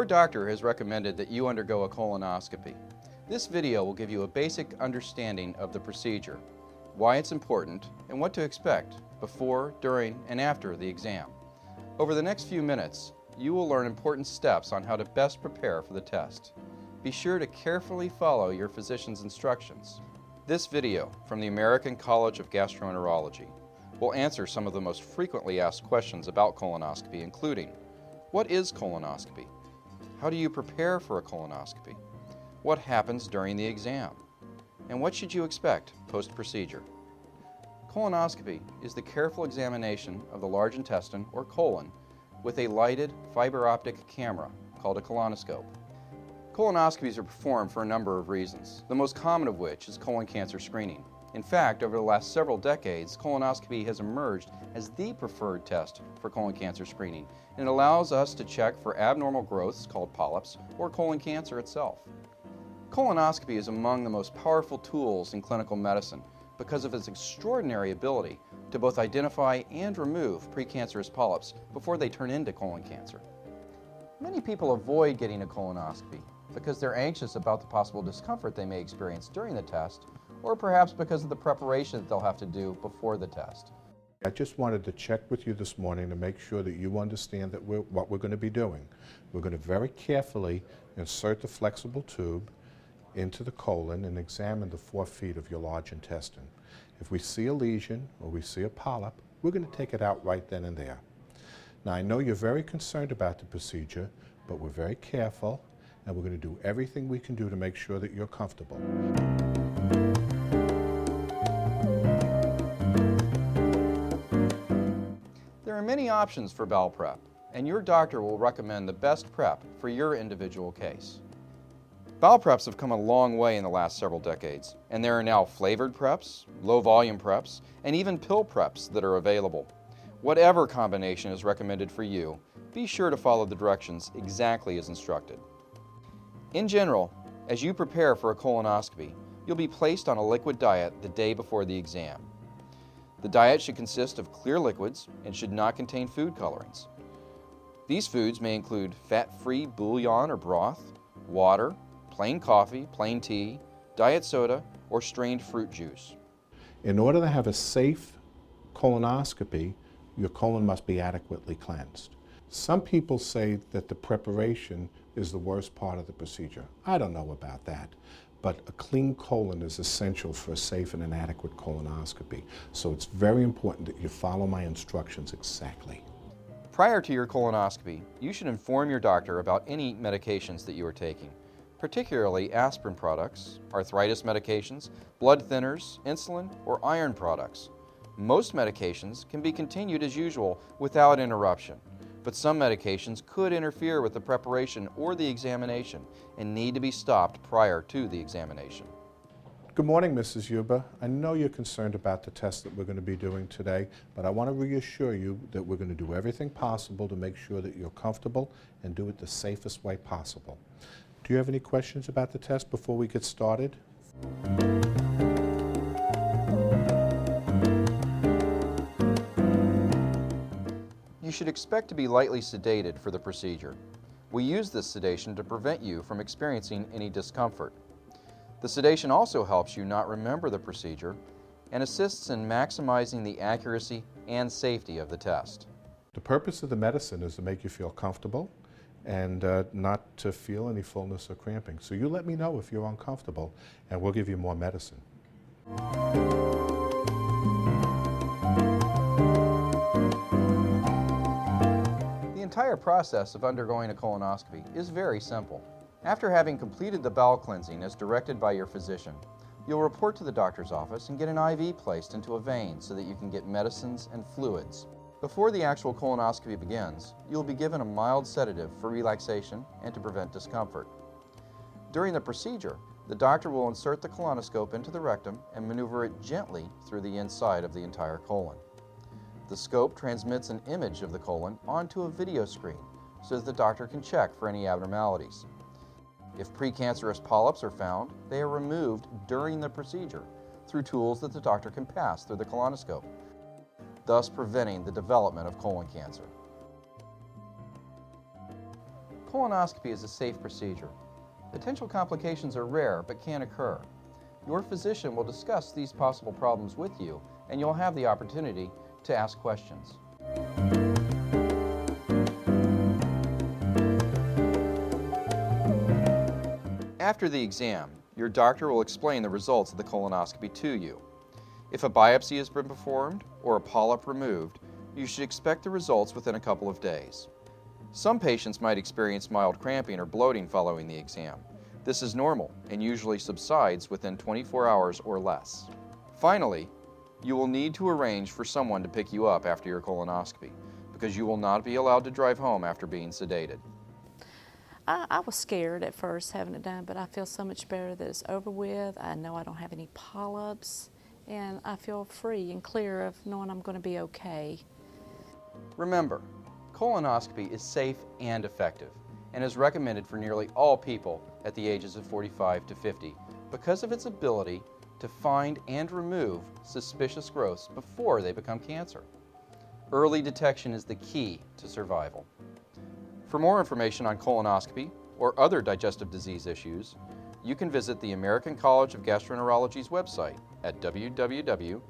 doctor has recommended that you undergo a colonoscopy. This video will give you a basic understanding of the procedure, why it's important, and what to expect before, during, and after the exam. Over the next few minutes, you will learn important steps on how to best prepare for the test. Be sure to carefully follow your physician's instructions. This video from the American College of Gastroenterology will answer some of the most frequently asked questions about colonoscopy, including: what is colonoscopy? How do you prepare for a colonoscopy? What happens during the exam? And what should you expect post-procedure? Colonoscopy is the careful examination of the large intestine, or colon, with a lighted fiber optic camera called a colonoscope. Colonoscopies are performed for a number of reasons, the most common of which is colon cancer screening. In fact, over the last several decades, colonoscopy has emerged as the preferred test for colon cancer screening, and it allows us to check for abnormal growths called polyps or colon cancer itself. Colonoscopy is among the most powerful tools in clinical medicine because of its extraordinary ability to both identify and remove precancerous polyps before they turn into colon cancer. Many people avoid getting a colonoscopy because they're anxious about the possible discomfort they may experience during the test, or perhaps because of the preparation that they'll have to do before the test. I just wanted to check with you this morning to make sure that you understand that what we're going to be doing. We're going to very carefully insert the flexible tube into the colon and examine the 4 feet of your large intestine. If we see a lesion or we see a polyp, we're going to take it out right then and there. Now, I know you're very concerned about the procedure, but we're very careful, and we're going to do everything we can do to make sure that you're comfortable. There are many options for bowel prep, and your doctor will recommend the best prep for your individual case. Bowel preps have come a long way in the last several decades, and there are now flavored preps, low-volume preps, and even pill preps that are available. Whatever combination is recommended for you, be sure to follow the directions exactly as instructed. In general, as you prepare for a colonoscopy, you'll be placed on a liquid diet the day before the exam. The diet should consist of clear liquids and should not contain food colorants. These foods may include fat-free bouillon or broth, water, plain coffee, plain tea, diet soda, or strained fruit juice. In order to have a safe colonoscopy, your colon must be adequately cleansed. Some people say that the preparation is the worst part of the procedure. I don't know about that, but a clean colon is essential for a safe and an adequate colonoscopy. So it's very important that you follow my instructions exactly. Prior to your colonoscopy, you should inform your doctor about any medications that you are taking, particularly aspirin products, arthritis medications, blood thinners, insulin, or iron products. Most medications can be continued as usual without interruption, but some medications could interfere with the preparation or the examination and need to be stopped prior to the examination. Good morning, Mrs. Yuba. I know you're concerned about the test that we're going to be doing today, but I want to reassure you that we're going to do everything possible to make sure that you're comfortable and do it the safest way possible. Do you have any questions about the test before we get started? You should expect to be lightly sedated for the procedure. We use this sedation to prevent you from experiencing any discomfort. The sedation also helps you not remember the procedure and assists in maximizing the accuracy and safety of the test. The purpose of the medicine is to make you feel comfortable and not to feel any fullness or cramping. So you let me know if you're uncomfortable, and we'll give you more medicine. The entire process of undergoing a colonoscopy is very simple. After having completed the bowel cleansing as directed by your physician, you'll report to the doctor's office and get an IV placed into a vein so that you can get medicines and fluids. Before the actual colonoscopy begins, you'll be given a mild sedative for relaxation and to prevent discomfort. During the procedure, the doctor will insert the colonoscope into the rectum and maneuver it gently through the inside of the entire colon. The scope transmits an image of the colon onto a video screen so that the doctor can check for any abnormalities. If precancerous polyps are found, they are removed during the procedure through tools that the doctor can pass through the colonoscope, thus preventing the development of colon cancer. Colonoscopy is a safe procedure. Potential complications are rare but can occur. Your physician will discuss these possible problems with you, and you'll have the opportunity to ask questions. After the exam, your doctor will explain the results of the colonoscopy to you. If a biopsy has been performed or a polyp removed, you should expect the results within a couple of days. Some patients might experience mild cramping or bloating following the exam. This is normal and usually subsides within 24 hours or less. Finally, you will need to arrange for someone to pick you up after your colonoscopy because you will not be allowed to drive home after being sedated. I was scared at first having it done, but I feel so much better that it's over with. I know I don't have any polyps, and I feel free and clear of knowing I'm going to be okay. Remember, colonoscopy is safe and effective and is recommended for nearly all people at the ages of 45 to 50 because of its ability to find and remove suspicious growths before they become cancer. Early detection is the key to survival. For more information on colonoscopy or other digestive disease issues, you can visit the American College of Gastroenterology's website at www.acg.gi.org.